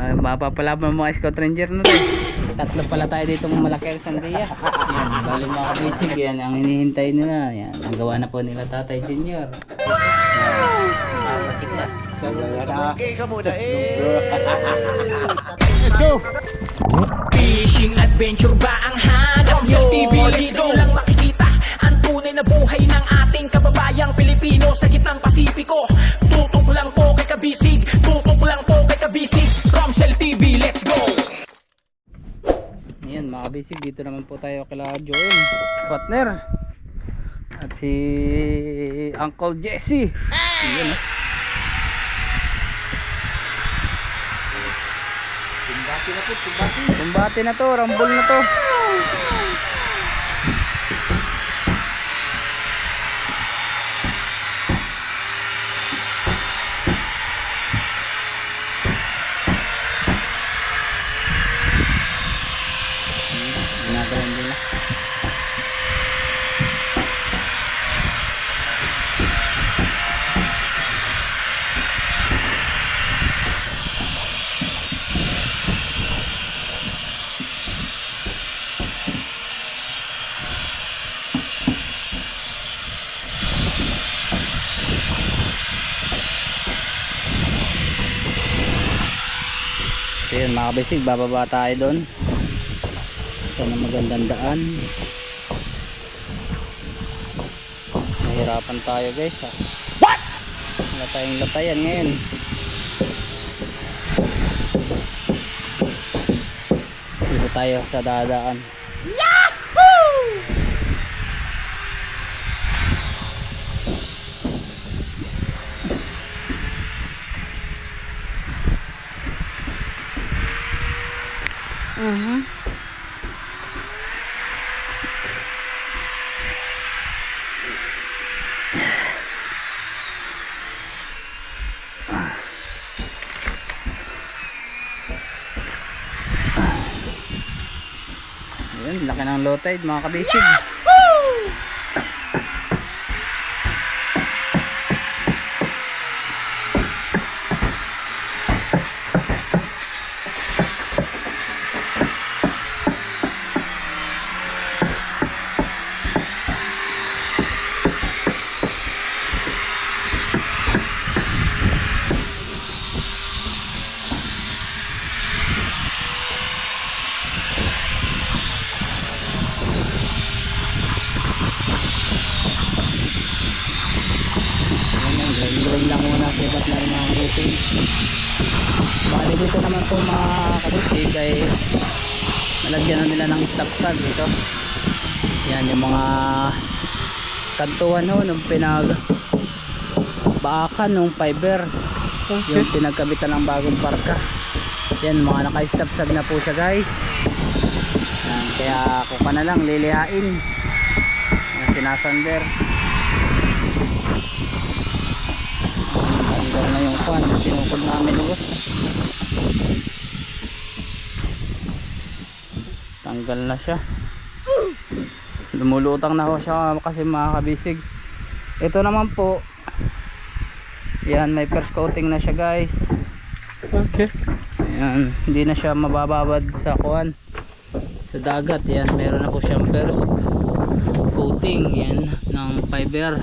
Mapapalaban mo mga Scout Ranger na rin. Tatlo pala tayo dito malaki ang sangkaya. Yan, bali mga kabisig, yan ang hinihintay nila. Yan, ang gawa na po nila Tatay Junior. Mabatik na. Okay ka muna Let's go! Fishing adventure ba ang hanap sa TV? Dito lang makikita ang tunay na buhay ng ating kababayang Pilipino sa gitnang Pasipiko. Tutok lang po kay Kabisig, tutok lang po kay Kabisig. Romsel TV, let's go! Ayan mga kabisig, dito naman po tayo kila Joel partner at si Uncle Jesse. Ayan, Tumbati na to, rambol na to. Ginagawan din na. So yun mga kabisig, bababa tayo doon. Sana magandang daan. Nahirapan tayo guys ha. What? Wala tayong latayan ngayon. Dito tayo sa dadaan. Yahoo! Ayan, laki ng low tide mga kabisig. Gawin lang muna sibat na rin mga kabisig. Bali dito naman po mga kabisig ay nalagyan na nila ng stop pad dito. Yan yung mga kantuhan ho nung baakan nung fiber, yung pinagkabitan ng bagong parka. Yan mga naka-stop pad na po siya guys. Yan, kaya kuka na lang lilihain. Yan, sinasander. Tanggal na yung pan, sinukod namin ubos. Tanggal na siya. Lumulutang na ho siya kasi mga kabisig. Ito naman po, yan, may first coating na siya guys. Okay. Ayan, hindi na siya mabababad sa kuwan, sa dagat. Yan, meron na po siyang first coating yan ng fiber.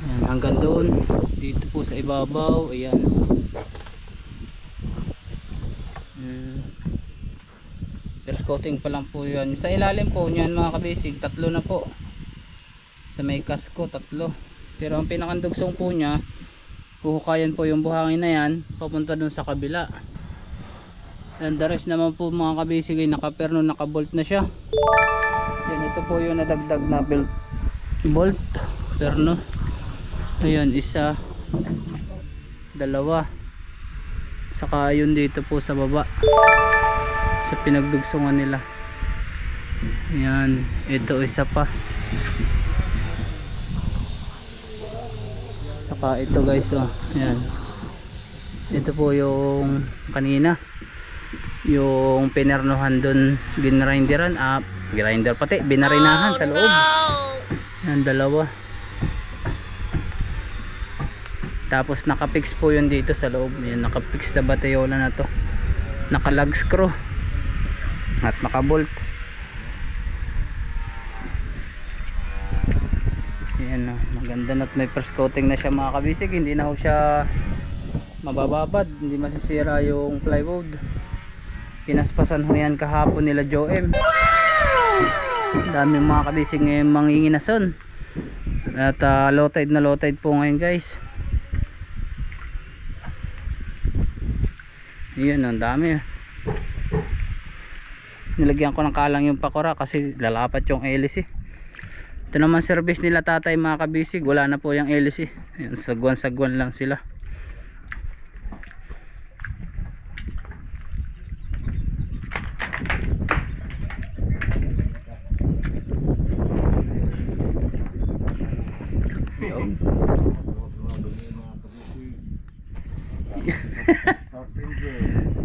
Yan, hanggang doon dito po sa ibabaw. Ayan. First coating pa lang po yan. Sa ilalim po niyan mga kabisig, tatlo na po. Sa may kasko, tatlo. Pero ang pinakandugsong po niya, huhukayan po yung buhangin na yan papunta dun sa kabila. And the rest naman po mga kabisig ay nakaperno, nakabolt na siya. Yan, ito po yung nadagdag na bolt perno. Ayan, isa, dalawa, saka yun dito po sa baba sa pinagdugsungan nila. Ayan, ito isa pa, saka ito guys, oh. Ayan, ito po yung kanina, yung pinernohan dun, ginrinderan, grinder pati, binarinahan sa loob. Ayan, dalawa. Tapos nakapix po yun dito sa loob. Yan, nakapix sa batayola na to. Naka lug screw at naka bolt. Yan, maganda na at may first coating na siya mga kabisig. Hindi na ho siya mabababad, hindi masisira yung plywood. Pinaspasan ho yan kahapon nila Joem. Daming mga kabisig ngayon manginginason. At low tide na low tide po ngayon guys. Yun, ang dami. Nilagyan ko ng kalang yung pakura kasi lalapat yung hélice. Ito naman service nila tatay mga kabisig, wala na po yung hélice. Yan, sagwan lang sila.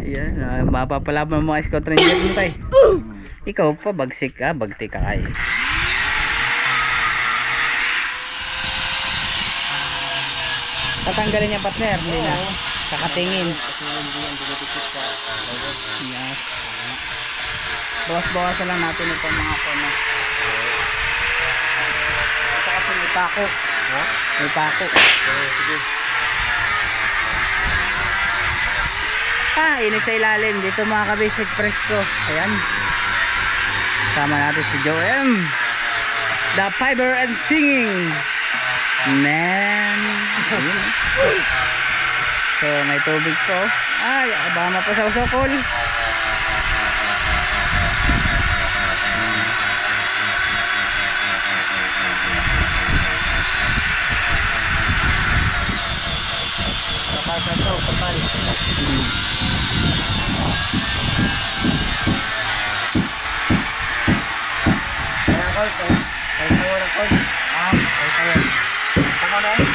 Ayan, mapapalaban mo mga scout ranger mo tay. Ikaw pa bagsik ka, bagti ka ay. Tatanggalin niya partner, hindi na. Kakatingin. Yes. Bawas-bawasan lang natin itong mga kono. Ito kasi may pako. May pako. Sige. Init sa ilalim dito mga kabisig, presko. Ayan, sama natin si Joem, the fiber and singing man. So may tubig po. Ay, baka mapasawsokol. Kapal.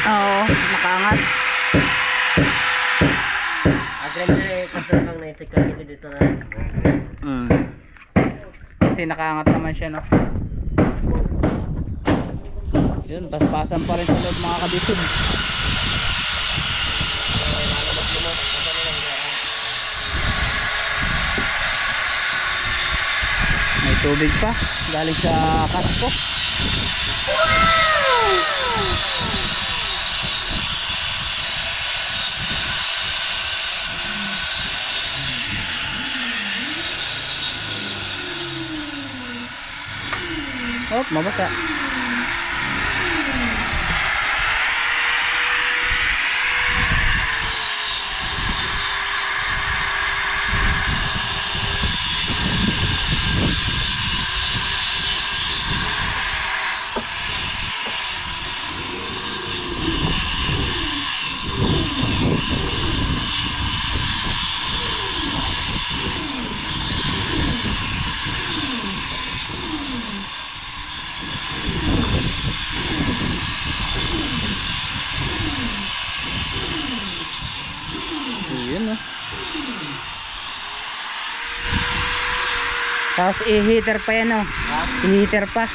Oo, nakaangat. Kasi nakaangat naman siya, no? Yun, paspasan pa rin sa loob mga kabisig. May tubig pa galing sa kasko. Oh, mabasa. Tapos i-heater pa yan, oh. I-heater pa.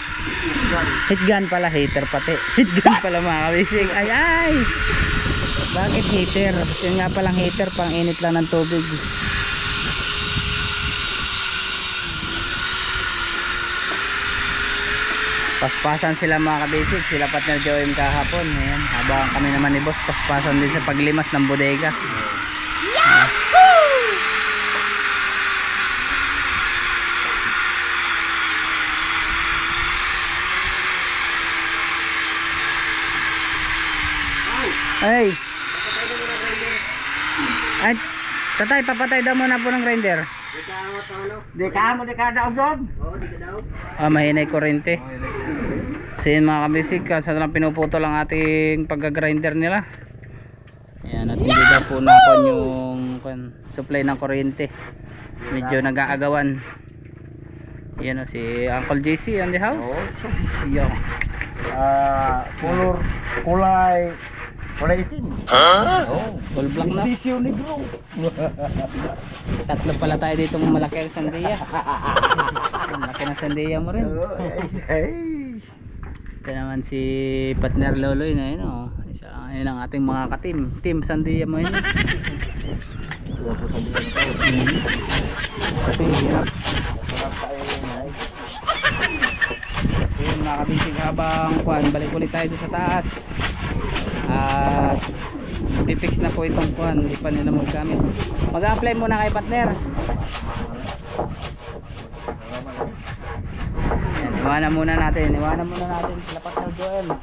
Heat gun pala, heater pati. Heat gun pala mga kabisig. Ay! Bakit heater? Yun nga palang heater, pang init lang ng tubig. Paspasan sila mga kabisig. Sila partner Joem kahapon. Ayan, habang kami naman ni boss, paspasan din sa paglimas ng bodega. Ay. Ay, tatay, papatay daw muna po ng grinder. Di ka daw doon. Mahinay kurente. So yun mga kabisig, sa lang pinuputo lang ating pagka-grinder nila. Ayan, at hindi daw po nakon yung supply ng kuryente. Medyo nag-aagawan. Yan o, si Uncle JC on the house. Yo. Kulay itim. Full black na. Istisyo negro. Tatlo pala tayo dito ng malaki ang sandiya. Malaki na sandiya mo rin. Hey. Ito naman si partner Loloy na yun, oh. Isa, ayan ang ating mga ka-team. Team Sandia mo yun. Kasi hirap. Ayun mga kabisig, habang kuhan, balik ulit tayo doon sa taas. At pipix na po itong kuhan, hindi pa nila magkamit. Mag-apply muna kay partner. Ayan, iwanan muna natin sila partner Joel.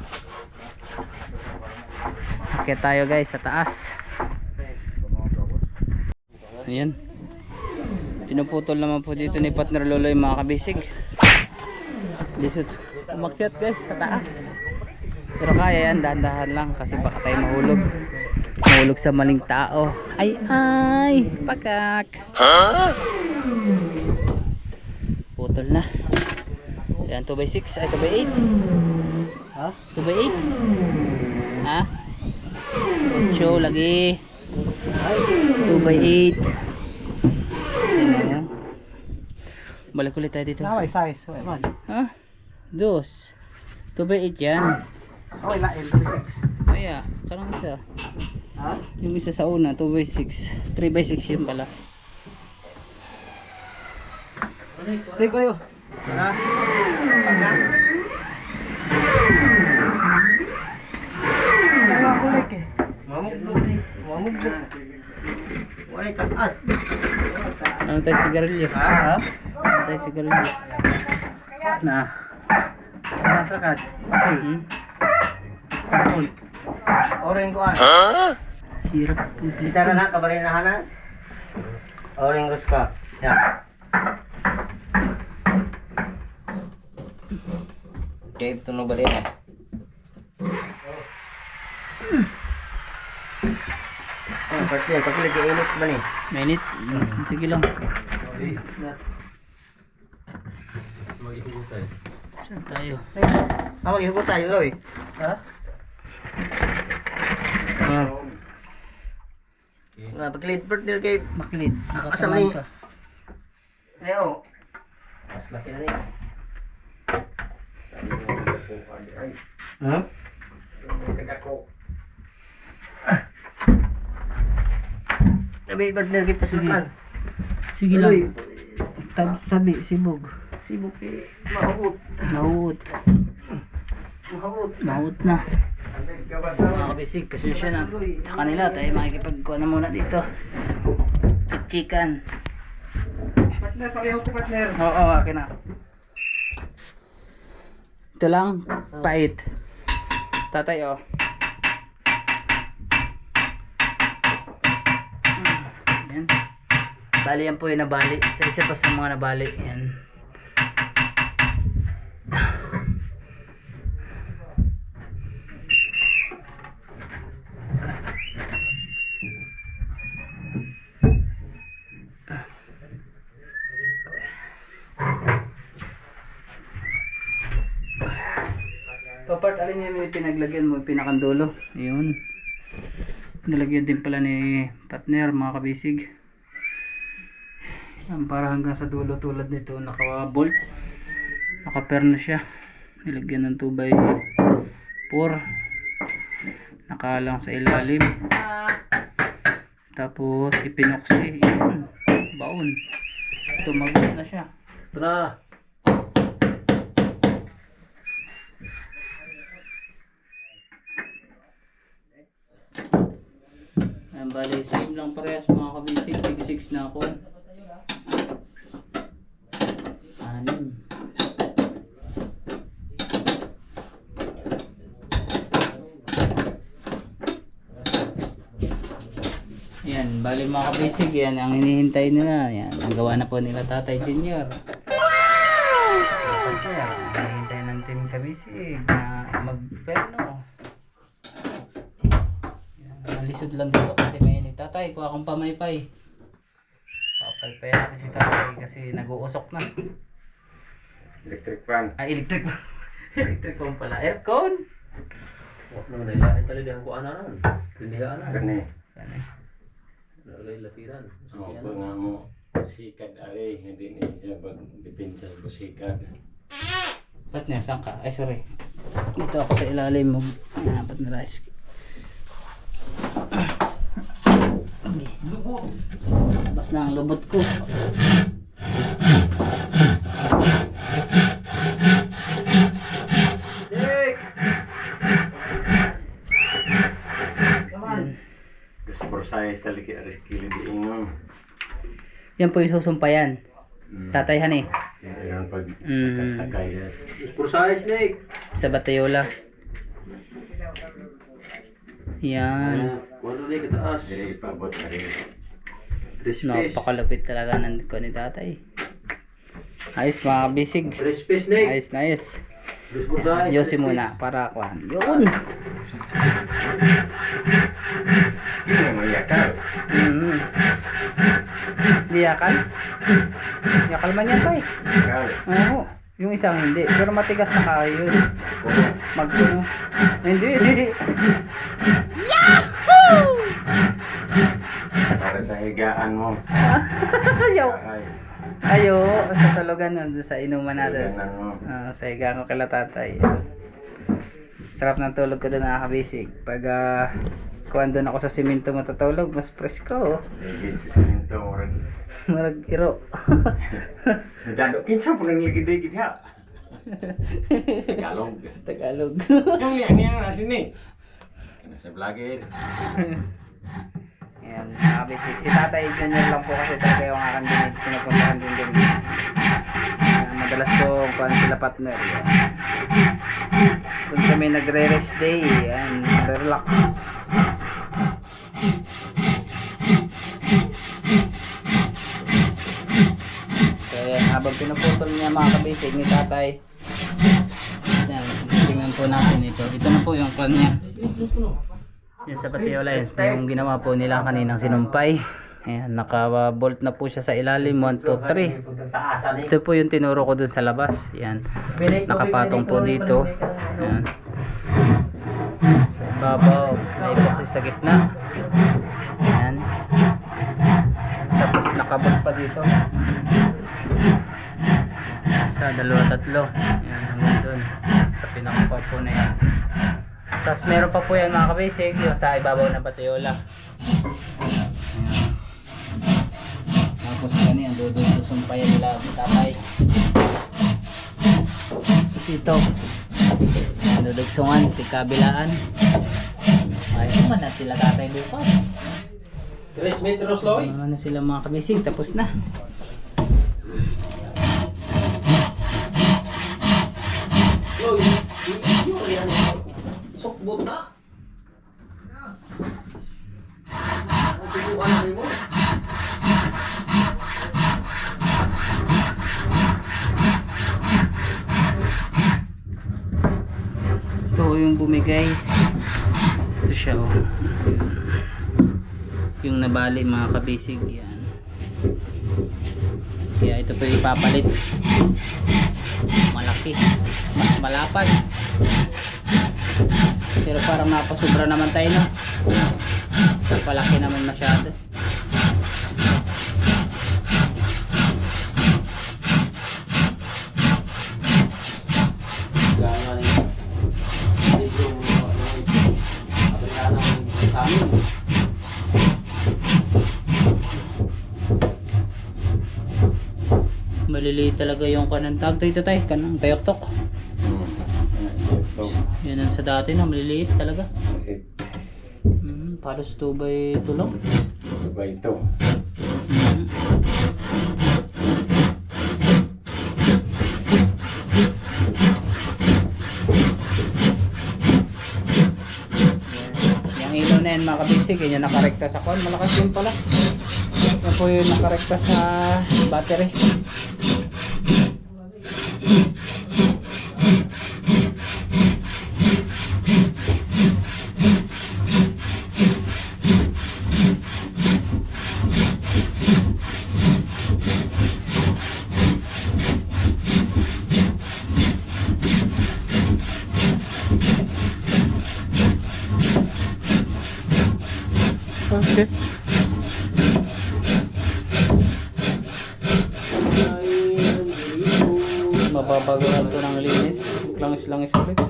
Okay tayo guys sa taas. Ayan, pinuputol naman po dito ni partner Loloy mga kabisig. Lisod umakyat guys sa taas, pero kaya yan, dahan-dahan lang kasi baka tayo mahulog sa maling tao. Ay pakak, putol na. Ayan, 2x6 ay 2x8 ha? 2x8 ha? 8 lagi 2x8. Ayan, balik ulit tayo dito. Naway size. Ha? 2x8 yan. Oh, ila L6. Kaya, kanang isa. Ha? Yung isa sa una, 2x6. 3x6 yun pala. Sige kayo. Ha? Mamugdok eh. Mamugdok. Wala taas. Ano tayo sigarilyo? Ha? Ano tayo sigarilyo? Na. Nasakad. Hmm? Oreng ko ah. Hirap. Isa na kabalinahan na. Oreng ruska. Ya. Cave tunog ba din? Oh, pati lagi init ba ni? Minute? Sige lang. Saan tayo? Maghihugot tayo, Loy. Ha? Pag-lead partner kay Maklid. Asam Nakataman ni. ka. Leo. Mas laki na rin. Ha? Sabi partner kay pasukan. Sige lang. Sabi, sibog. Sibuk kay mahut. Mahut. Mahut. Mahut na. Mga kabisig, pasensya na sa kanila. Tayo makikipagkuha na muna dito. Chichikan. Partner, pareho ko partner. Oo, akin na. Ito lang, pait. Tatay, oh. Yan. Bali yan po yung nabali. Isa pa sa mga nabali. Yan. Papart, alin yung pinaglagyan mo, pinakandulo. Ayun. Nalagyan din pala ni partner, mga kabisig. Yan, para hanggang sa dulo tulad nito, naka-bolt. Naka-pair na siya. Nilagyan ng 2x4. Nakalang sa ilalim. Tapos ipinoksi. Yun. Baon. Tumagos na siya. Tara. Ayan, bali, same lang parehas mga kabisig. Big 6 na ako. Anim. Yan, bali mga kabisig, yan ang hinihintay nila. Yan, ang gawa na po nila Tatay Junior. Hinihintay ng team kabisig na magperno. Nalisod lang dito kasi may init. Tatay, kuha akong pamaypay. Papaypay natin si tatay kasi nag-uusok na. Electric fan. Ay, electric fan. Electric fan pala. Aircon! Wak na nailain talaga ang kuana nan. Tindihan na. Gani. Yan eh. Nalagay lapiran. Ako po nga mo, busikad ari, hindi niya magdipinsa sa busikad. Ba't niya? Saan ka? Ay, sorry. Dito ako sa ilalim mo. Dapat na rice. Labas na ang lubot ko. Gusto por size taliki aris kili di ingon. Yan po yung susumpayan. Tatayhan eh. Yan pag Mm. sakay. For size, Nick. Sa Batayola. Yan. Wala na kataas. Dire ipabot na rin. 3 space. Napakalupit talaga ng ko ni tatay. Ayos mga bisig. 3 space, Nick. Ayos na ayos. For size. Yosi muna para kuhan. Yun. Hindi mo yakal. Mm. Di yakal? Yakal man yan tay. Yakal. Oo. Yung isang hindi. Pero matigas na kayo yun. Magpuno. Hindi. Para sa higaan mo. Ayaw. Ay, Ayo. Sa tulugan nun. Sa inuman natin. higaan mo. Sa higa ko kala tatay. Sarap ng tulog ko doon nakakabisig. Pag kuhan doon ako sa simento matutulog, mas presko. Ligid sa siminto mo rin. Marag iro. Nadado kinsa po nang ligid-ligid ha. Tagalog. Tagalog. Yung niya na sini. Kana sa vlogger. Ayan, nakabisig. Si tatay junior lang po kasi talaga yung aking pinupuntahan din. Madalas ko kuhan sila partner. Yan. Kung kami nagre-rest day, yan, relax. So yan, habang pinuputol niya mga kabisig ni tatay, yan, tingnan po natin ito. Ito na po yung kanya. Yan sa Batayola, yung ginawa po nila kaninang sinumpay. Ayan, naka-bolt na po siya sa ilalim, 1, 2, 3. Ito po yung tinuro ko dun sa labas. Yan, nakapatong po dito. Ayan. Sa ibabaw, may epoxy sa gitna. Ayan. Tapos nakabolt pa dito. Sa 2, 3. Ayan, hanggang dun. Sa pinakapaw po na yan. Tapos meron pa po yan mga kabisig, yung sa ibabaw na Batayola. Ayan. Tapos ganyan, susumpayan nila ang tatay. Ito. Dudugsungan, kabilaan. Ayos naman na sila tatay bukas. 3 metros, Loy. Ano na sila mga kabisig, tapos na. Loy, yun yan. Sokbot na. Ang tubuan na mo. Ito yung bumigay. Ito siya oh. Yung nabali mga kabisig yan. Kaya ito po ipapalit. Malaki. Mas malapad. Pero parang mapasubra naman tayo no. Napalaki naman masyado. Maliliit talaga yung kanang tawag ito tayo, kanang tayok-tok. Ito. Yan ang sa dati na maliliit talaga. Palos 2 by 2 lang. Iba ito. Yung ilaw na yan mga kabisig, yan nakarekta sa kon. Malakas yun pala. Yan po yung nakarekta sa battery. Okay. Mababago na ito ng linis. Langis-langis ulit.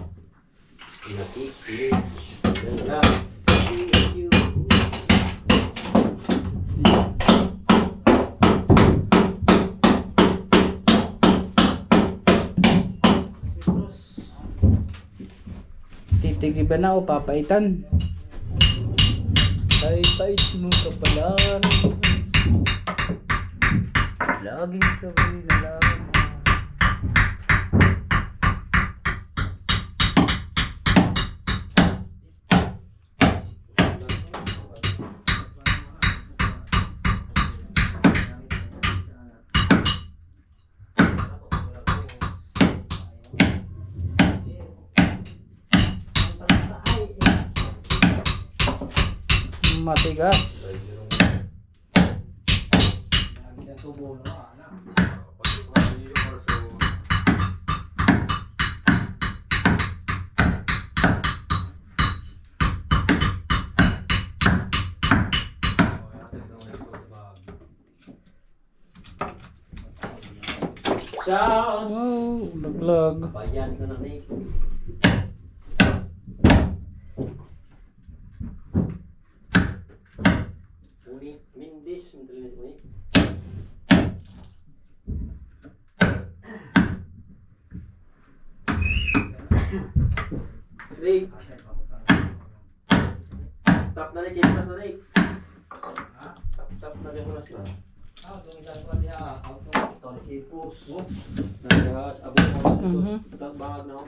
iba na o papaitan. Pait mo kapalan. Laging sabi na lang. Matigas. Ciao! Wow, laglag. Bayan ko na ni. Uni, Mindis, mintelinis uni. Rick. Tap na rin, kipas na rin. Tap na rin, kipas na. Sipos. Nagahas, abot mo Mhm. ito. Ito, bangag na ako.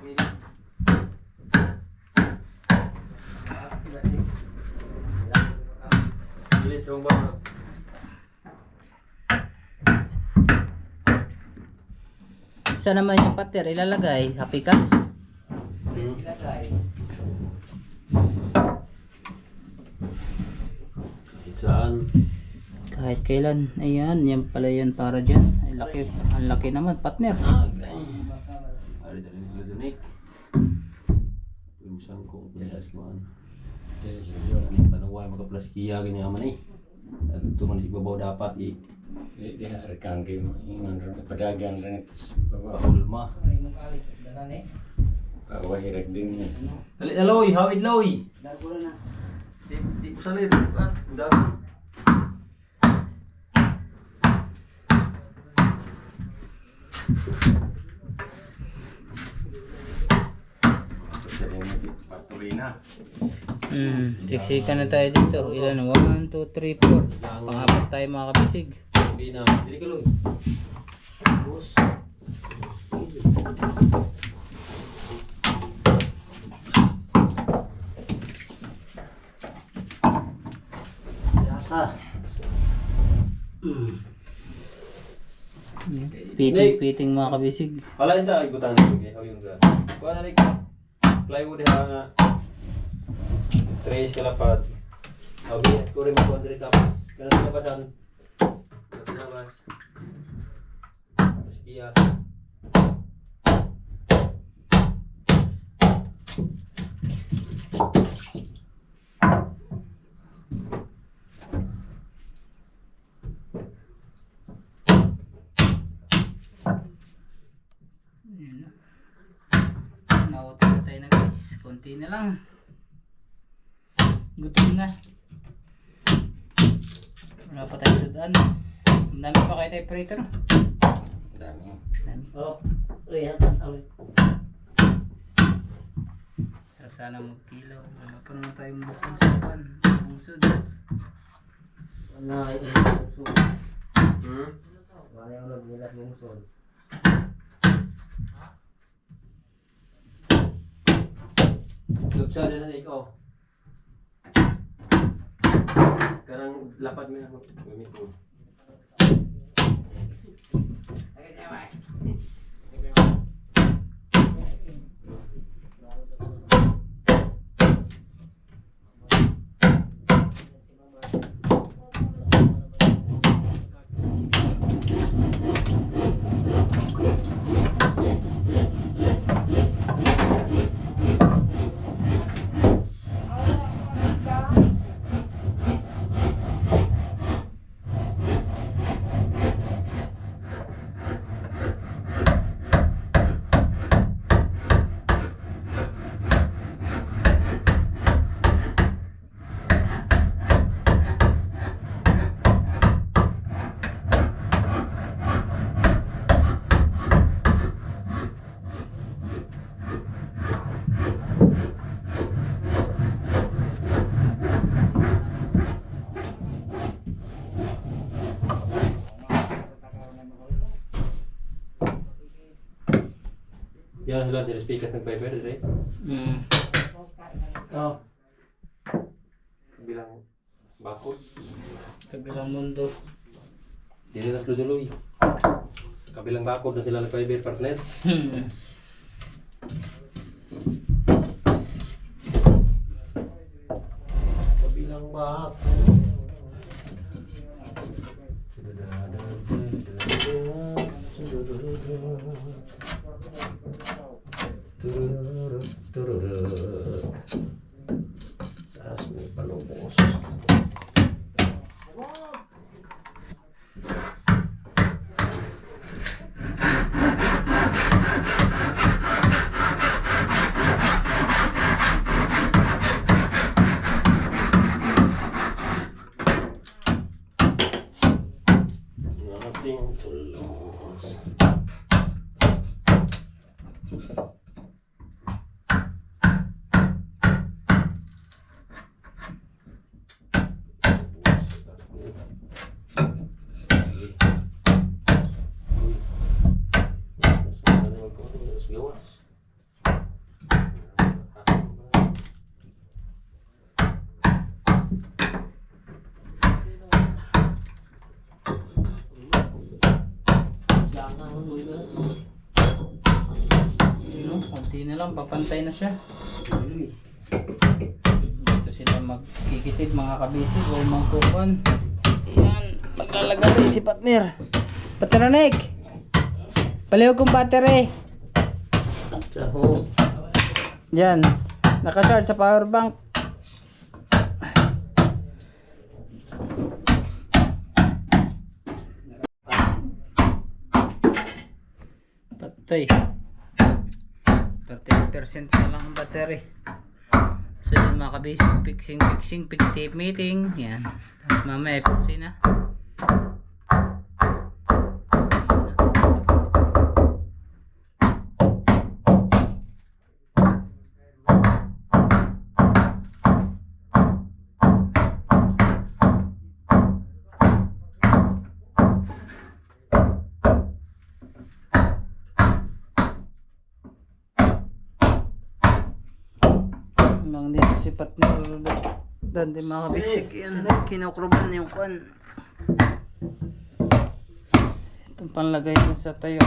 Pilit sa mga bangag. Saan naman yung pater ilalagay? Sa pikas? Kahit saan. Kahit kailan. Ayan, yan pala yan para dyan. Ay, laki, ang laki naman, partner. Hari dari nila doon eh. Pinsang kong pilas man. Ini panaway makaplaskiya gini aman eh. At ito man ibabaw dapat eh. Di rekan kayo ingan ron pedagang ron itu bawa Ulma. bawa hirag din niya. Dali na loy, hawid loy. Di ko salir kan. Udah. Sering patuloy na. Siksikan na tayo dito. Ilan? 1, 2, 3, 4. Pang-apat tayo mga kabisig. Bina, dili ka loy. Bus. Biasa. Piting mga kabisig. Wala yun sa igutan na okay. How yung ka? Kuha na rin. Plywood ha nga. Trace kalapad. Hawi, kuri mo kuha diri tapos. Ganun sa basan. Tapos. Tapos iya. Nauti na tayo na guys. Konti na lang. Gutom na. Wala pa tayo sudan. Ang dami pa kayo tayo prito no? Dami. Dami. Oh, lihat kan. Sarap sana magkilaw. Wala pa naman tayong bukang sapan. Busod. Nah, ini musuh. Hmm? Mana yang udah bilas musuh? Lugsa din na ikaw. Karang lapad mo na ako. Gamit mo. Diyan sila, dili speakers nag-viber, dire. Oh. Bilang bakod. Kabilang mundo. Dili na slusuloy. Sa kabilang bakod na sila nag-viber partner. Kabilang bakod. Taas may palubos. Ating tulos. Konti na lang, papantay na siya. Dito sila magkikitid mga kabisig o magkukuhan. Ayan, maglalagay si partner. Patronik! Palihog kong battery. Tsaho. Yan, nakacharge sa power bank. Patay. 30% na lang ang battery. So yun mga kabisig, fixing, pick tape meeting. Yan. Tapos mamaya epoxy na. Mang dito si partner dan di mga kabisig. Yan, kinukruban yung kwan. Itong panlagay dun sa tayo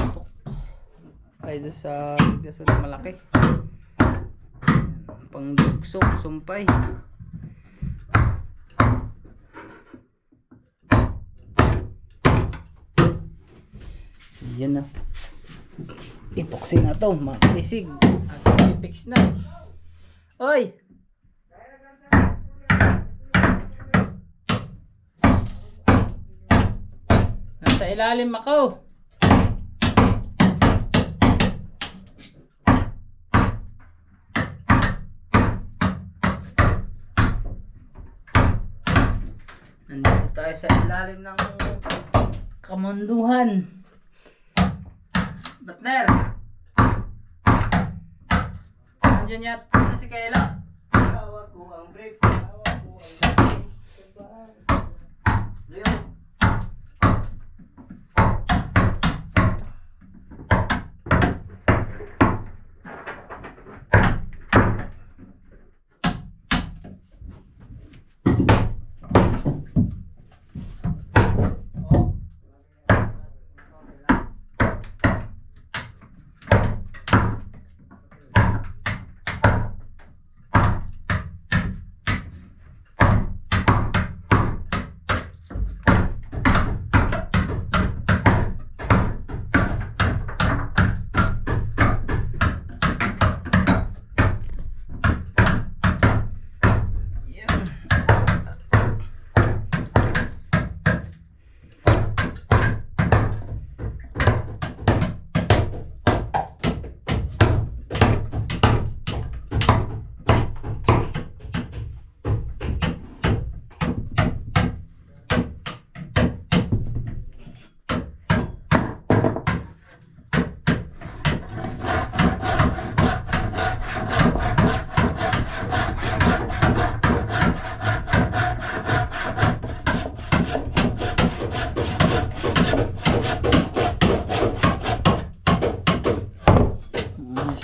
ay doon sa gasol malaki. Pang dugsok, sumpay. Yan na. Epoxy na to mga kabisig. At i-fix na. Oy! Nasa ilalim ako. Nandito tayo sa ilalim ng kamunduhan. Partner! Nandiyan yata si Kayla. Hawak ko ang brief. Hawak ko ang brief.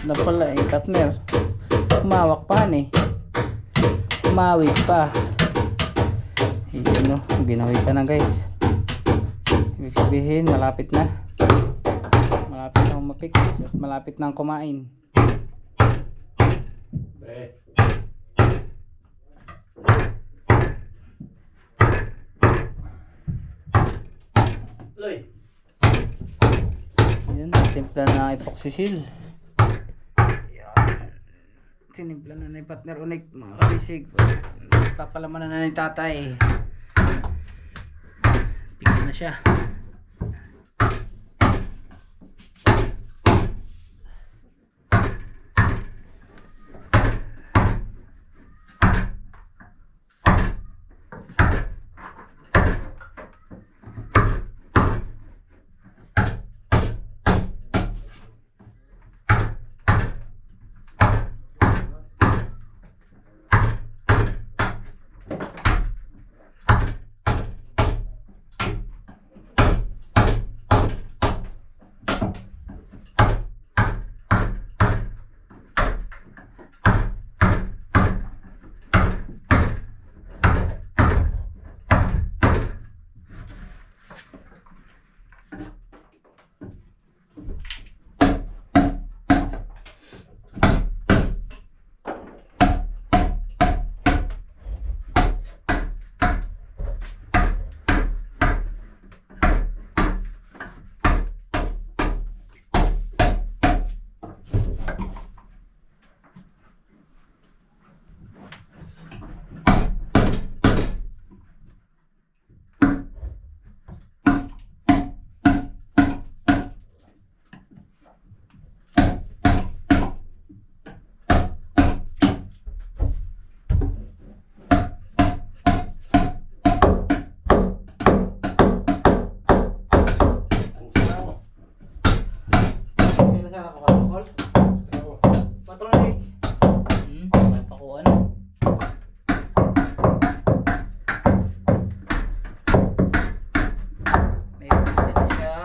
na pala eh, partner. Umawak pa eh. Umawit pa. Yun o, ginawitan na guys. Ibig sabihin, malapit na. Malapit na umapix at malapit na kumain. Pre. Loy. Yan, timpla na ang epoxy seal. Tinimpla na ni partner unik mga kabisig. Papalaman na ni tatay. Fix na siya. Pakuan. May pizza na siya.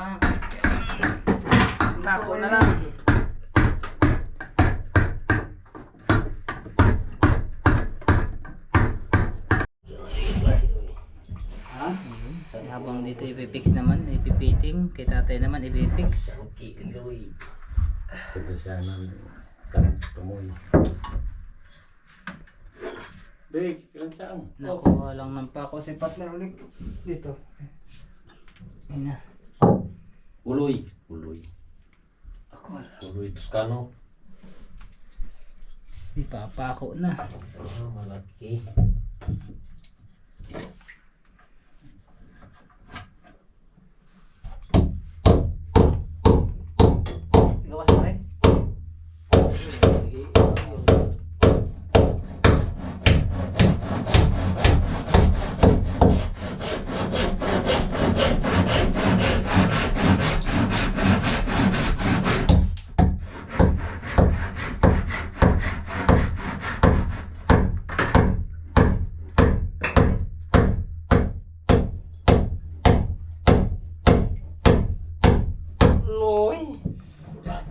Bako na lang. Ha? Habang dito ipipix naman, ipipiting. Kay tatay naman ipipix. Ito sana kan tumoy. Big, ilan saan? Nakuha lang ng pako si partner ulit dito. Ayun na. Uloy. Uloy. Ako wala. Uloy Toscano. Ipapako na. Oh, malaki. Gawas na rin.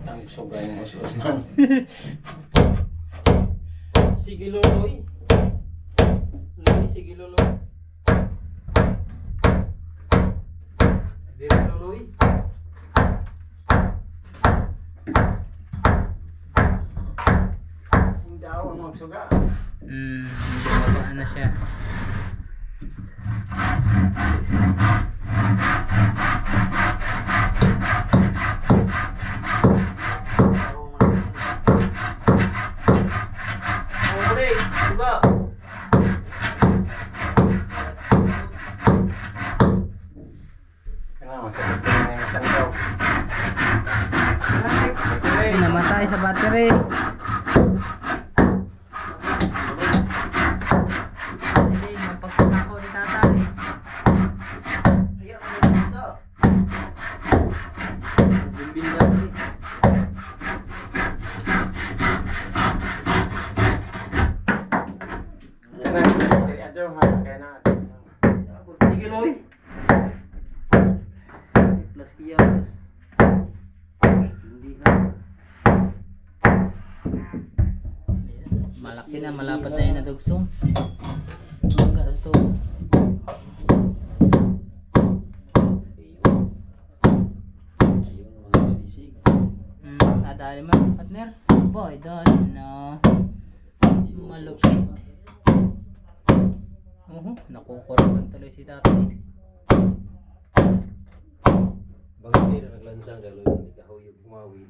Ang sugay mo si Osman. Sige Loloy. Loloy, sige Loloy. Dire Loloy. Hindi ako magsuga. Babaan na siya. Uli, suga. Kailangan masakit na yung isang daw. Ay, namatay sa battery. Ay, napagpapako ni tatay. Ayan, may pizza. Bimbing natin. Sige Loy. Plus kiyas. Hindi na. malaki na, malapad na yung nadugsong. Hanggang sa tubo. Ayun mga kabisig. Nadali man, partner. Boy, dali na. Malupit. Nakukuraban tuloy si tatay. Bangkir naglansang dalo yung kahuyog mawid.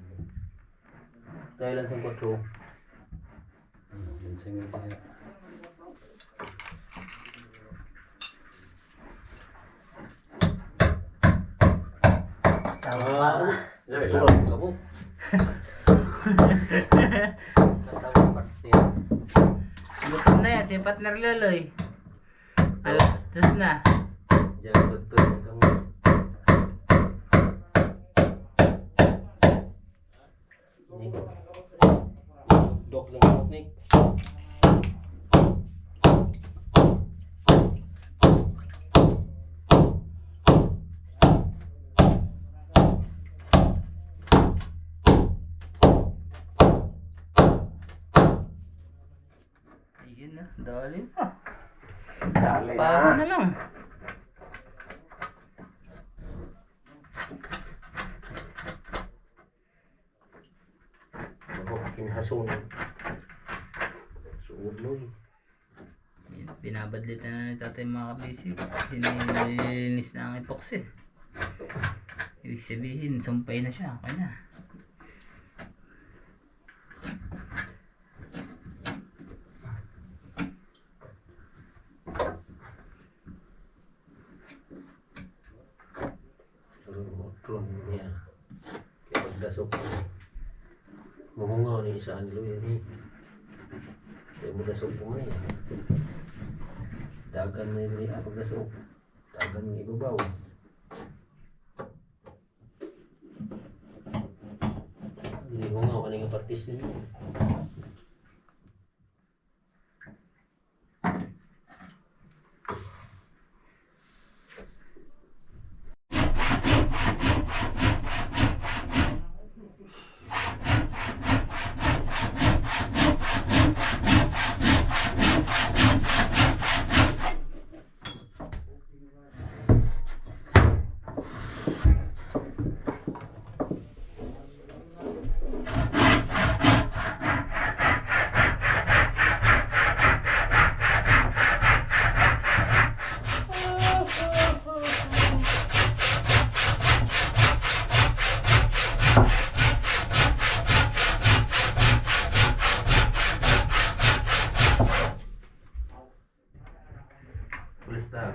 Dahil lang sa kotro. Lansang nga tayo. Sabi lang kabo. Katawang partner. Gutom na yan, si partner Loloy. Alas 2 na. Diyan betul kamu. Dok lang ako ni. Ayun na, dali pa. Dali Bago na lang. Ako kinahason. Suod mo eh. Ayun, binabadlit na ni tatay mga kabisig. Hinilis na ang epoxy. Ibig sabihin, sumpay na siya. Okay na. Tulong niya. Kaya pagdasok. Muhungaw ni isa nilo ini. Kaya mo dasok mo ni. Dagan na ini pagdasok. Dagan ng ibabaw. Hindi hungaw ka nga partis yun. Pulis ta.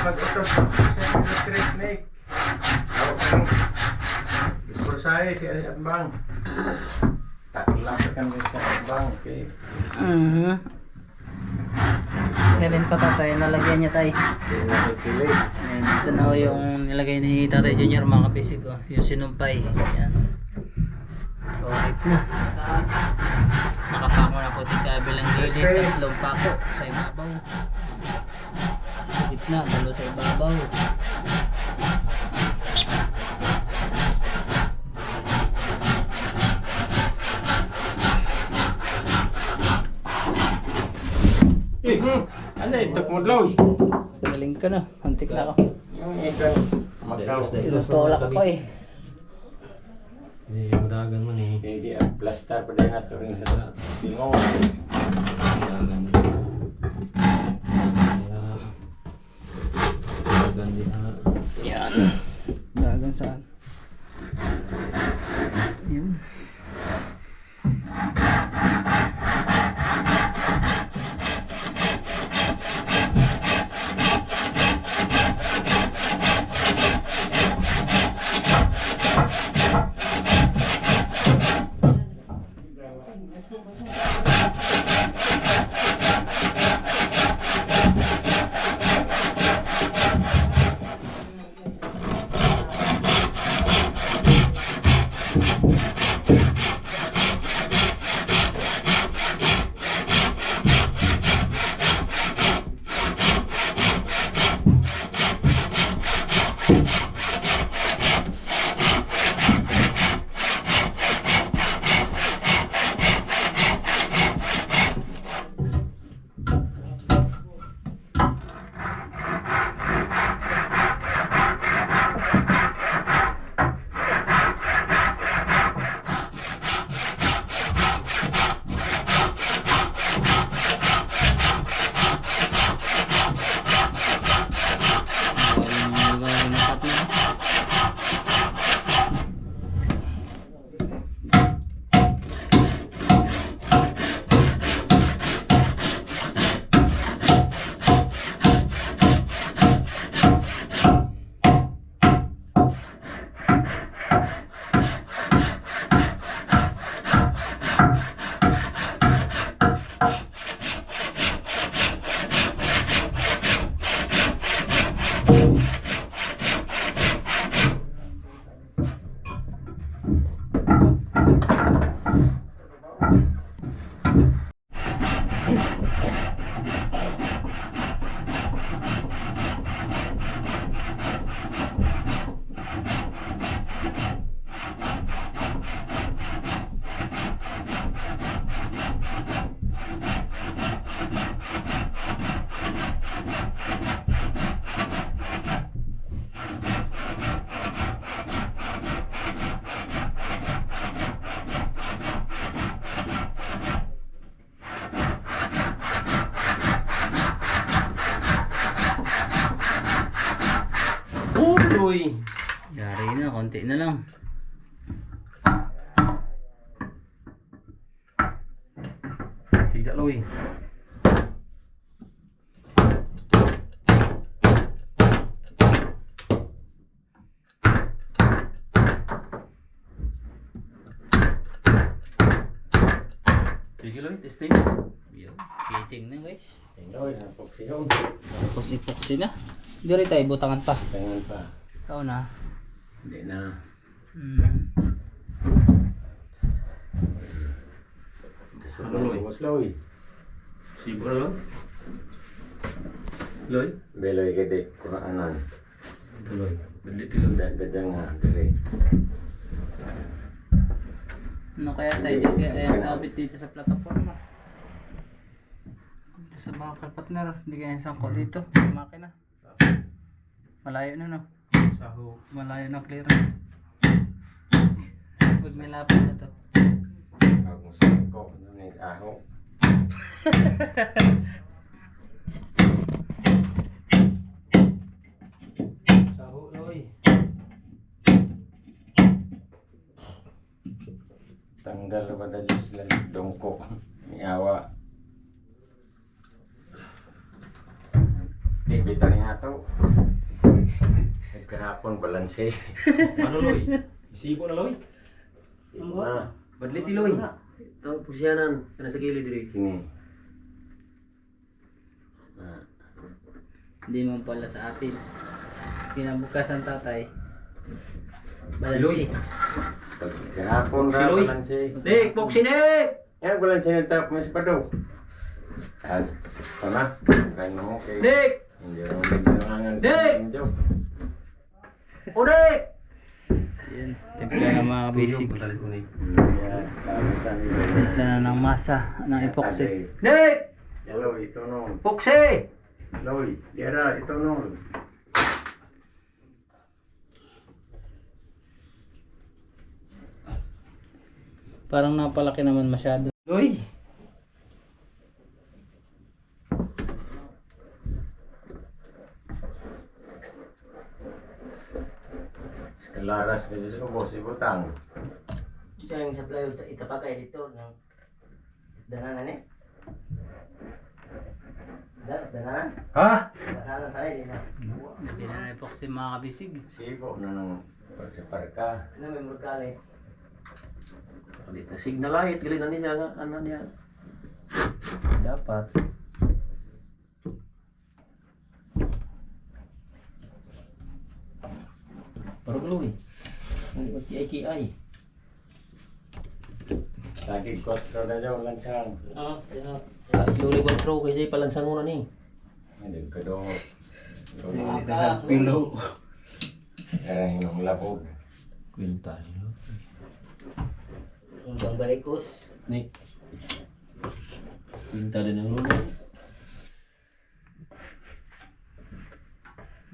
Pag-utog sa industry snake. Isporsay si Atbang. Taklang kami sa Atbang. Okay. Ganun pa tatay, nalagyan niya tayo. Pili. Ayan, dito na ho yung nilagay ni Tatay Junior mga kabisig oh. Yung sinumpay. Ayan. So, right na. Nakapako na po yung kabilang gilid. Tatlong pako sa ibabaw. Sa gitna, dalo sa ibabaw. Ano ito mo daw? Galing ka na. Antik na ako. Yung ikan Macau. Tinutulak ako eh. Hindi yung dagan mo ni. Hindi ang plaster pa din nato rin sa tingong. Dagan di. Dagan di ha. Yan. Dagan saan? Yan. Loy. Yari na, konti na lang. Tidak Loy. Sige Loy, testing. Yun, kiting na guys. Loy, napoksihon. Pusi-puksi na. Diri tayo, butangan pa. Tangan pa. Sa una. Hindi na. Ano Loy? Mas Loy. Sibo na Loy. Loy? Beloy gede kuhaanan. Ito Loy. Balik Loy. Dadang nga dili. Ano kaya tayo dyan kaya ayan sabit dito sa plataforma? Dito sa bakal partner, hindi kaya sangko dito, sa makina. Malayo na no? Saho. Malayo na clearance. Huwag nilapit na to. Ako sa ko ni aho. Saho Loy. Tanggal pada Diyos lang dongko ni awa. Di bitan ni ato. Kahapon balanse. Ano Loy? Sibo na Loy? Ah, Badlit ti Loy. ito, pusyanan. Kana sa gilid diri. Ini. Hindi mo pala sa atin. Kinabukasan tatay. Balansi. Kahapon ra Siloy. balanse. Dik, boksi dik! Ya balanse ni tap mas pado. Ah, sana kan mo kay. Dik! Hindi ro nangangan. Dik! O dik! Yan, templa ng mga basic. Balik ko ni. Ya, kamusta ni. Templa na ng masa, ng epoxy. Dik! Hello, ito no. Boksi! Loy, tira ito no. Parang napalaki naman masyado. Loy. Sekelaras kasi sa bos ibutang. Siya yung supply itapakay dito ng dananan eh. Dananan? Ha? Dananan tayo din ha. Hindi na ng epoxy mga kabisig. Sibo na nung sa parka. Ano may murkali? Palit na signal light. Galing na niya nga. Ano niya? Dapat. Parang Loy. Hindi magki-IKI. Lagi kot ko na daw lansang. Oo, kaya. Loy ba pro kasi palansang mo na ni. Hindi ko do. Pilo. Era hinong labog. Kwinta. Ang balikos. Nick. Kwinta din ang Loy.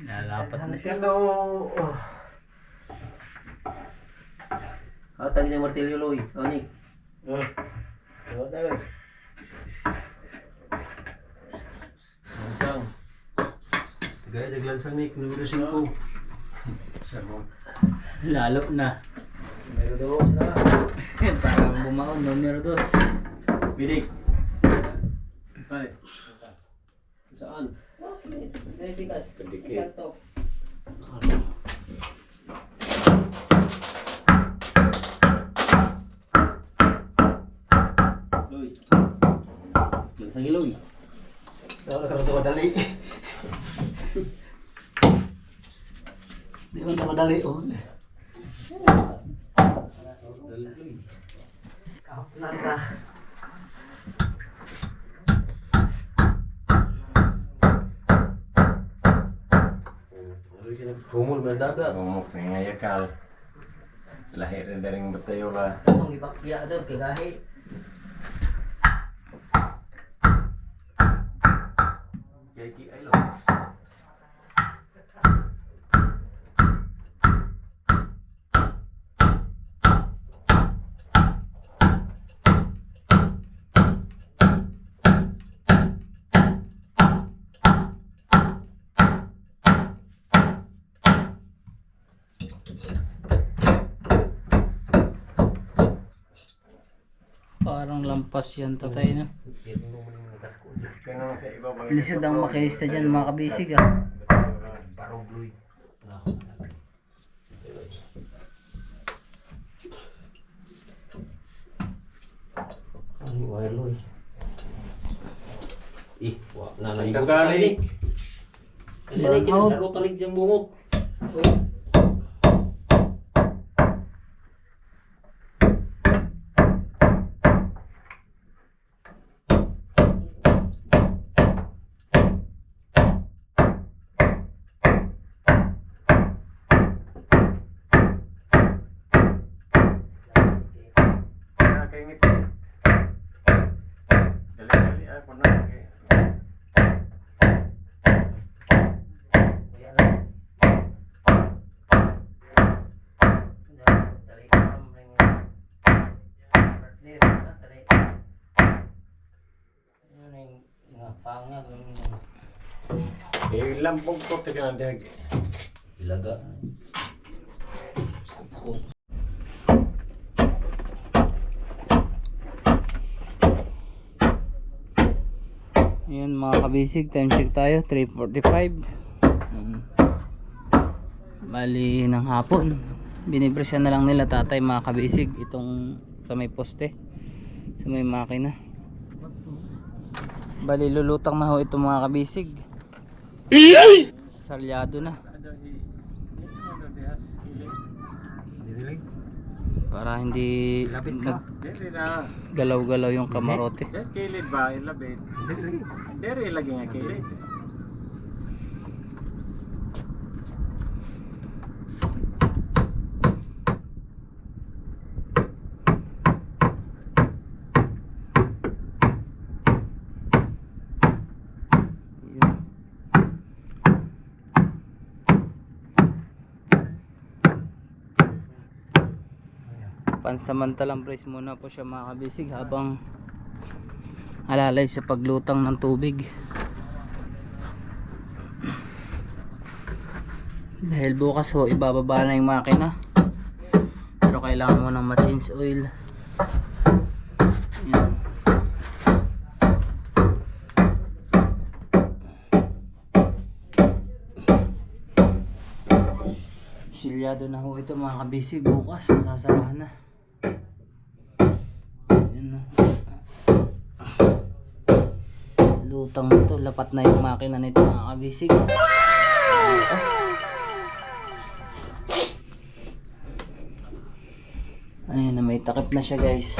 Nalapat na siya. Hello. Tali ng martilyo Loy. O Nick. Ano tayo? Lansang. Gaya sa lansang Nick. Numero 5. Sabog. Lalo na. Meron dos na. Parang bumaon, numero 2. Binig. Ay. Saan? Oh, sige. Bigas. Kedikit. Santo. Loy. Lansang Loy. Ako na karoon madali. Di man madali oh. Kahaponan ka. Loy siya nagkumul ba dagat? Umok na nga yakal. Lahir na rin batayo la. Ang ibakya daw kay gahi. IKI Loy. Parang lampas yan tatay na. Kaya sa iba bang Lisod ang makilista dyan mga kabisig ah. Ano wire loy? Wah, nanay ko Kagaling. Kasi na kinaro talig yung bungok. Nakakaingit. Dali-dali ako na. Lampong ko taga ndag. Ilaga. Ayan mga kabisig, time check tayo 3:45. Bali ng hapon binipresyan na lang nila tatay mga kabisig itong sa may poste, sa may makina. Bali lulutang na ho ito mga kabisig. Salyado na para hindi galaw-galaw yung kamarote. Kilid ba? Ilabit. Dere lagi nga kilid. Pansamantalang brace muna po siya mga kabisig habang alalay sa paglutang ng tubig, dahil bukas ho ibababa na yung makina pero kailangan mo ng ma-change oil. Yan. Silyado na ho ito mga kabisig, bukas masasarahan na. Lutang to, lapat na yung makina nito mga kabisig. Ayun na, may takip na siya guys.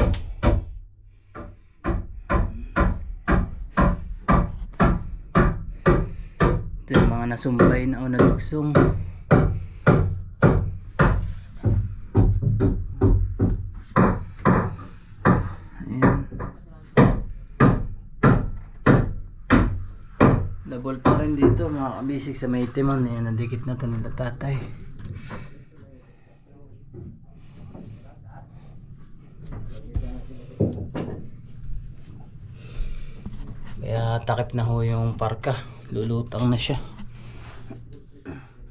Ito yung mga nasumbay na o nalugsong. Double pa rin dito mga kabisig sa may timon. Ayan, nadikit na ito nila tatay. Kaya takip na ho yung parka. Lulutang na siya.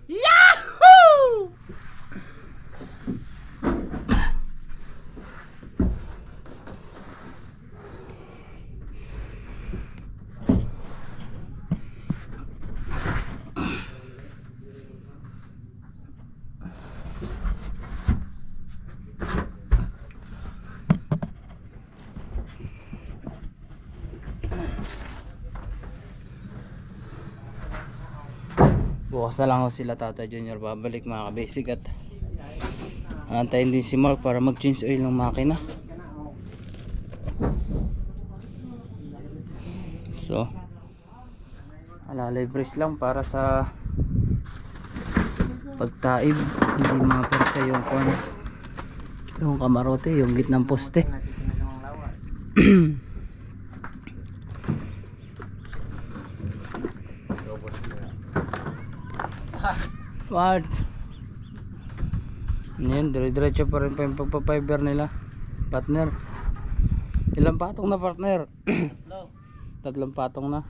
Yahoo! Bukas na lang ho sila Tata Junior babalik mga kabasic at antayin din si Mark para mag change oil ng makina. So alalay brace lang para sa pagtaib, hindi mapersa yung kamarote, yung gitnang poste. What? Yan, dire-diretso pa rin pa yung pagpapiber nila. Partner, ilang patong na partner? Tatlong patong na.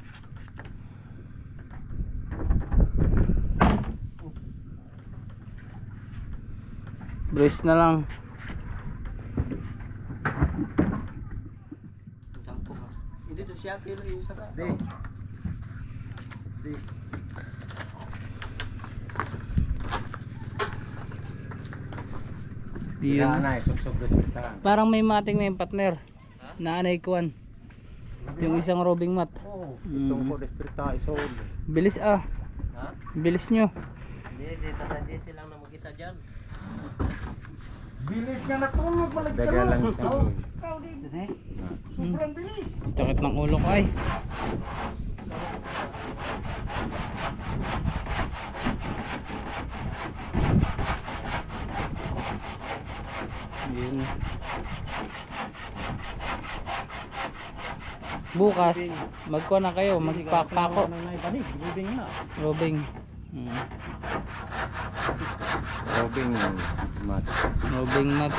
Brace na lang. Dito siya kilo yung saka. Di. Di. Yun. Yan na, suksok kita. Parang may mating na yung partner. Naanay kuwan. Yung isang robing mat. Oh, Mm. itong ko desperta isod. Bilis ah. Ha? Bilis nyo. Hindi, Tata Jesse lang na mag-isa dyan. Bilis nga natulog balik ka. Dagalan sa mo. Sobrang bilis. Sakit ng ulo ko ay. Yun. Bukas, magkuha na kayo, magpakpako. Robing. Robing mat. Robing mat.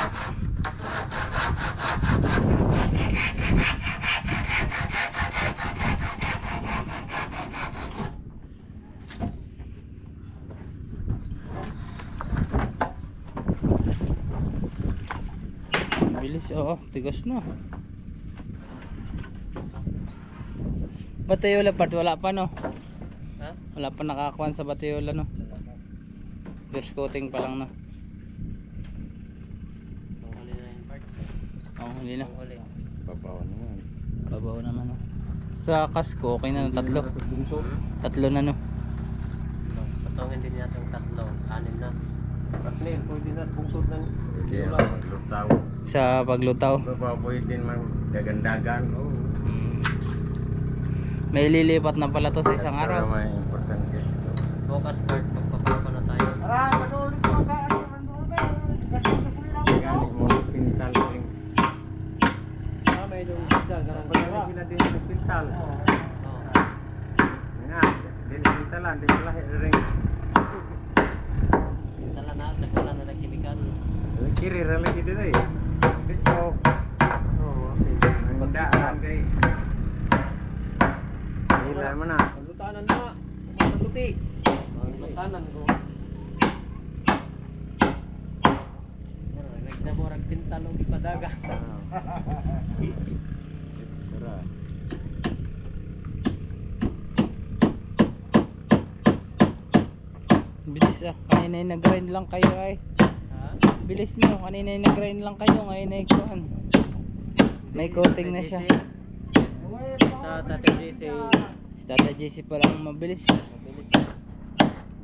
Bilis, oo, tigas na. Batayola part, wala pa no? Ha? Wala pa nakakuan sa Batayola no? First coating pa lang no? Panghuli na yung part. Oo, huli na. Panghuli. Babaw naman. Babaw naman no? Sa kasko, okay na no? Tatlo. Tatlo na no? Patungin din natin tatlo. 6 na. Partner, pwede na bungsod ng Kaya lutaw. Sa paglutaw. Babaw pwede man dagan-dagan. Oh. May lilipat na pala to sa isang araw. May importante. Bukas part, magpapako na tayo. Gani mo pintal ring. may yung isa, ganang Pwede sila din sa pintal. Oo. Nga, din pintalan, din lahi ring. Tala na, sa pala na nagkimikan. Kiri ra lagi dito eh. Dito. Oh, okay. Magdaan kay. Hila mo na. lutanan na. Maluti. Matanan ko. Nagdamorag pintalong ipadaga. Sara. Bilis ah. Kanina yung nag-grind lang kayo ay. Ha? Bilis nyo. Kanina yung nag-grind lang kayo. Ngayon ay kuhan. May coating na siya. Sa Tata Jesse. Si Tata JC pa lang mabilis.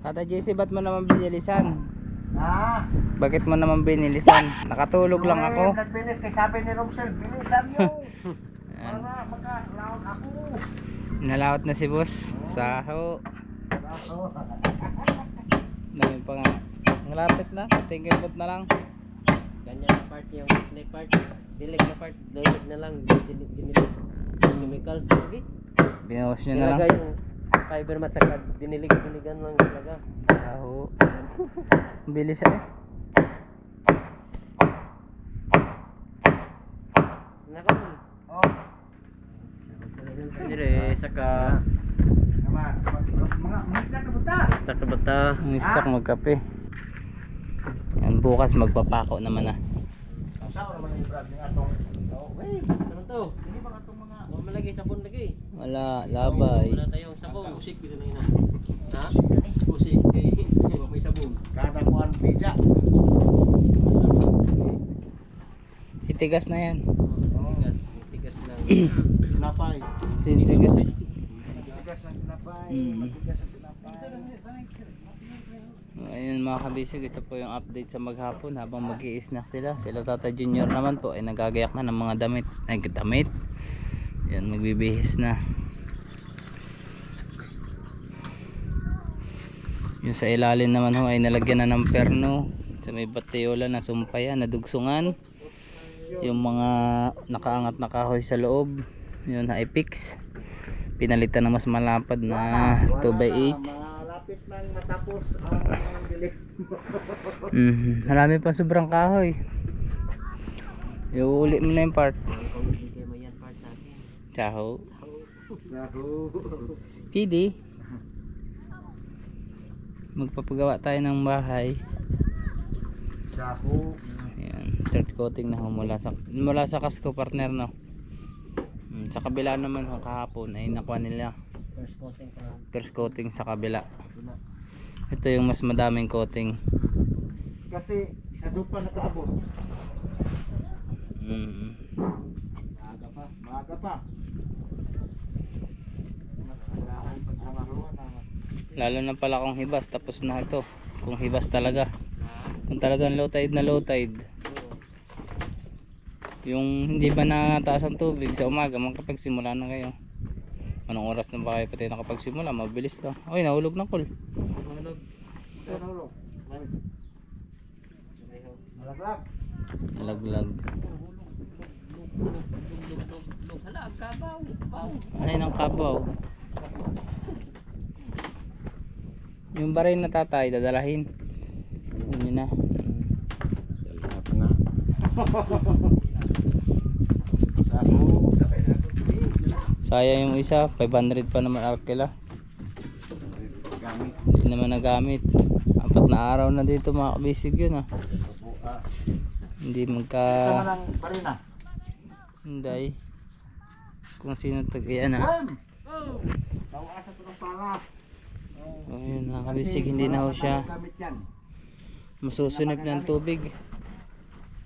Tata JC, ba't mo naman binilisan? Ah, Bakit mo naman binilisan? Nakatulog lang ako. Nagbilis kay sabi ni Romsel, bilisan mo. Ayan. Para makalaot ako. Nalawat na si boss. Saho. Dami pa nga. Ang lapit na. Tingin na lang. Ganyan na part yung snake part. Dilig na part. Dilig na lang. Dinilig. Chemicals. Sige. Binawas nyo na lang. Nilagay yung fiber mat saka dinilig-dinigan lang talaga. Saho. Bilis eh. Nako. Oh, Dire saka mga isda ka buta. basta ka bata. Ang stock magkape. Yan, bukas magpapako naman na. Sao naman yung brad ng atong. Oh, wait. Ano to? Hindi ba atong mga Wala malagay sabon lagi. Wala, labay. Wala tayong sabon. Usik dito na ina. Ha? Usik kay may sabon. kada kuan pizza. Titigas na yan. Tigas. Tigas lang. Tinapay. Titigas. Tigas ng tinapay. Mm. Tigas ng tinapay. Ayun mga kabisig, ito po yung update sa maghapon habang mag-i-snack sila. Sila Tata Junior naman po ay nagagayak na ng mga damit. Ay, damit. Yan, magbibihis na. Yung sa ilalim naman ho ay nalagyan na ng perno. Sa may Batayola na sumpayan, nadugsungan. Yung mga nakaangat na kahoy sa loob, yun na i-fix. Pinalitan na mas malapad na 2x8. Malapit nang matapos ang dilig. Marami pa sobrang kahoy. Iuuli mo na yung part. Bigay mo yan part sa akin. Saho. Yahoo. PD. Magpapagawa tayo ng bahay. Yahoo. Ayan, third coating na ho mula sa kasko partner no. Sa kabila naman ho kahapon ay nakuha nila First coating pa lang. first coating sa kabila. Ito yung mas madaming coating. Kasi sa lupa nakaabot. Maaga pa. Lalo na pala kung hibas, tapos na ito. Kung hibas talaga. Kung talagang low tide na low tide. Yung hindi ba nataas ang tubig sa umaga, makapagsimula na kayo. Anong oras na ba kayo pati nakapagsimula? Mabilis pa. Oy, nahulog na kol. Mahulog. Hulog. Malaglag. Nalaglag. Hala, kabaw. Kabaw. Ay, ng kabaw. Yung baril na tatay, dadalahin. Yun na. Lahat na. Sayang yung isa, 500 pa naman arkela. Gamit. Hindi naman nagamit. 4 na araw na dito mga kabisig yun ah. Hindi magka... Sama ng barina. Hindi. Kung sino tagayan ah. Wem! Tawasan ko ng panga. Oh, yun mga kabisig, hindi na ho siya Gamit yan. masusunod ng tubig.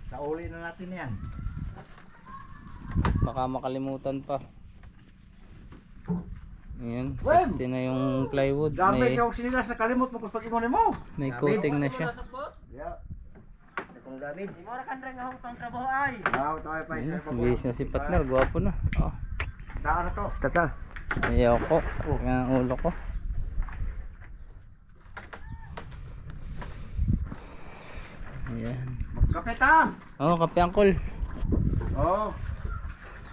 Sa uli na natin yan. Baka makalimutan pa. Ayan, Wem! safety na yung plywood. Gamit May, yung sinilas na kalimot mo kung pag-ingonin mo. may coating na siya. Yeah. Kung gamit. Di mo ra kan reng ahong pang trabaho ay. Tayo pa Ayan, bilis na si partner, gwapo na. Oh, Daan na to. tatal. Ayoko. Yan ang ulo ko. Ayan. Magkape ta. Oh, kape angkol. Oo.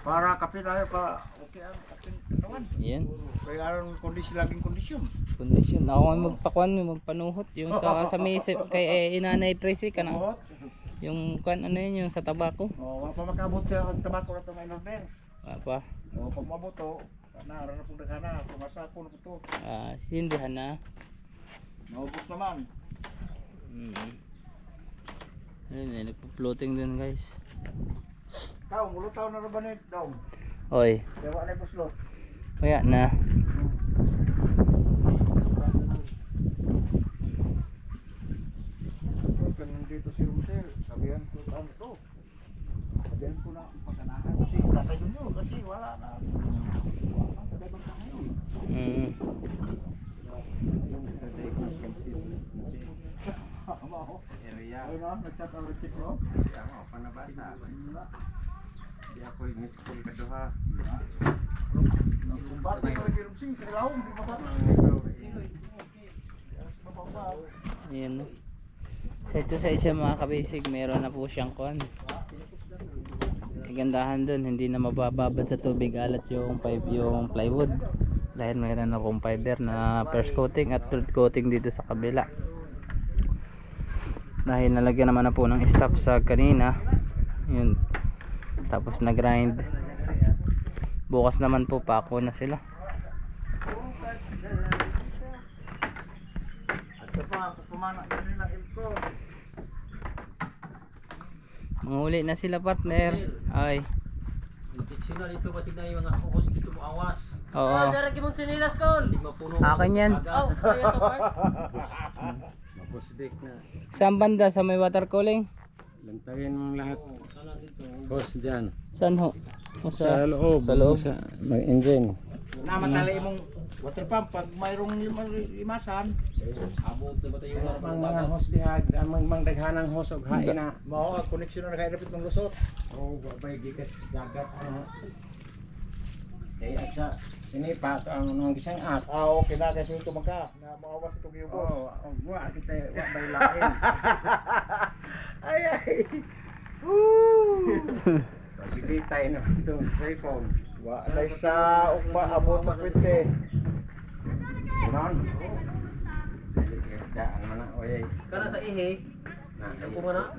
Para kape tayo pa okay ang ating katawan. Ayan. Kaya aron kondisyon laging kondisyon. Kondisyon. Ako ang magpakuan, magpanuhot. Yung sa may kay inanay Tracy ka na. Oo. Yung kan ano yun, yung sa tabako. Oh, wala pa makabot sa tabako na to may order. Wala pa. Oh, pag mabuto, na ara na pud kana, pumasako na to. Sindihan na. Naubos naman. Ayun, nagpo-floating din guys. Tao, mulutaw na ra ba ni daw? Oy, Kaya wala na puslot. kaya na. Kanang dito si Rumsel, sabihan ko tao to. Sabihan ko na pagkanahan kasi tatay yun kasi wala na. Wala na tayo ngayon. Area. Ayun na, nag-shut out the tips mo. Siya mo, panabasa. Di ako in-school ka doha. Bati ko rin Rumsel, sa ilaw, hindi mabata. Ayan no. Side to side siya mga kabisig, meron na po siyang kon. Kagandahan dun, hindi na mabababad sa tubig alat yung plywood. Dahil mayroon na pong fiber na first coating at third coating dito sa kabila. Dahil nalagyan naman na po ng stop sa kanina. Yun. Tapos na grind. Bukas naman po pako na sila. Ito pa, pumana na nila ilko. Manguli na sila partner. Ay. Intentional ito kasi na yung mga kukos dito mo awas. Oo. Dara gimong sinilas kon. Hindi mapuno. Akin yan. Oh, saya to part. Mapusdik na. Saan banda? Sa may water cooling? Lantawin mong lahat. Hose dyan. Saan ho? O Sa loob. Sa loob. May engine. Namatali mong water pump pag mayroong limasan. Abot na ba tayo Ang mga hose diha, ang mga daghanang hose og hain na. Mao ang koneksyon na kay dapat ng lusot. Oh, babay gikas dagat ano. Kaya sa sinipa ang nung gisang at. Okay na kasi ito magka na maawas itong yugo. Oh, wa kita wa bay lain. Ay ay. Sige tayo na itong cellphone. Wa lay sa ugma abot sa kwente. Non. Ya, ano na oy. Kana sa ihi. Sampo mo na?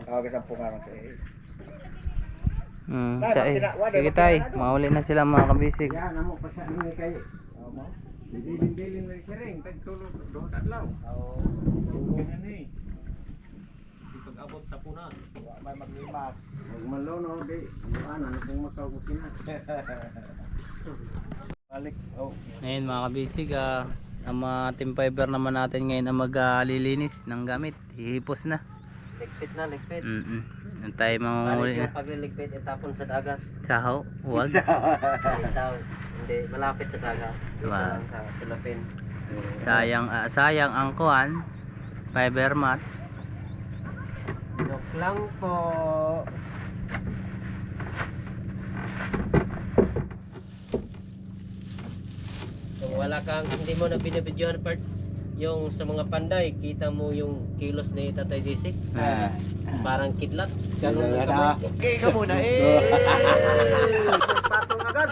Tawag sa pungan sa eh. Sige tay, mauli na sila mga kabisig. Ya, namo pa siya ni kay. Bilin-bilin na siya ring tagtulog do kadlaw. Oh, ni. mag-abot sa punan. May maglimas. Huwag malaw na, di. Ano kung makakukinas. Balik. Oh. Ngayon mga kabisig, ang mga team fiber naman natin ngayon ang maglilinis ng gamit. Hihipos na. Ligpit na, ligpit. Ang tayo Balik mga yung pagliligpit, itapon sa dagat. sahaw. Huwag. Itaw, hindi, malapit sa dagat. Dito Wow. lang sa Philippines. Sayang ang kuhan. Fiber mat. Joke lang po. Kung wala kang, hindi mo na binibidyohan part yung sa mga panday, kita mo yung kilos ni Tatay JC. Parang kidlat. Ganun ang kamay. Okay ka muna eh. Patong agad.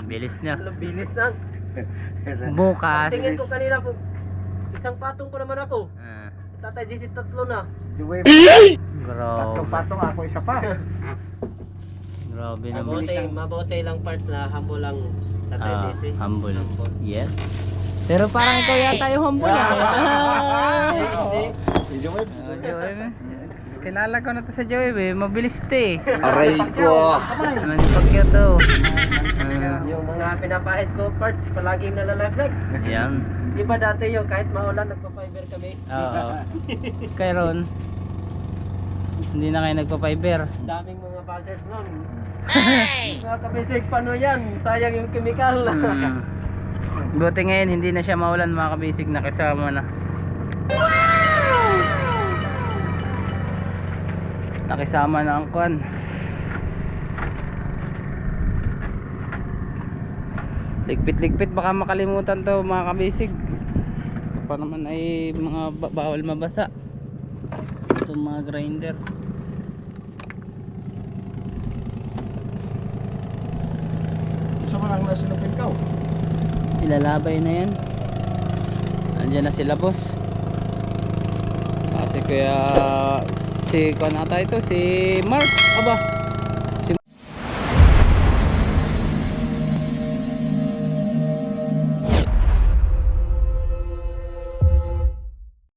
Bilis na. Bilis na. Bukas. Tingin ko kanina po, isang patong pa naman ako. Tatay JC 3 na. Juwe. Grabe. Patong ako isa pa. Grabe naman. Mabuti lang parts na humble lang Tatay JC. Humble. Yes. Pero parang ikaw yata yung humble. Si Juwe. Kilala ko na to sa Joey, mabilis to eh. Aray ko! Ano yung pagkya to? Yung mga pinapahid ko parts, palaging nalalaglag. Yan. Di ba dati yung kahit maulan nagpa-fiber kami? Oo. Kay Ron, hindi na kayo nagpa-fiber. Daming mga buzzers nun. Mga kabisig, paano yan? Sayang yung chemical. Buti ngayon hindi na siya maulan mga kabisig, nakasama na. Nakisama na ang kwan. Ligpit-ligpit, baka makalimutan to mga kabisig. Ito pa naman ay mga bawal mabasa. Ito mga grinder. Gusto mo lang na sinupin ka. Ilalabay na yan. Andiyan na sila boss. Kasi kaya si Konata ito, si Mark. Aba,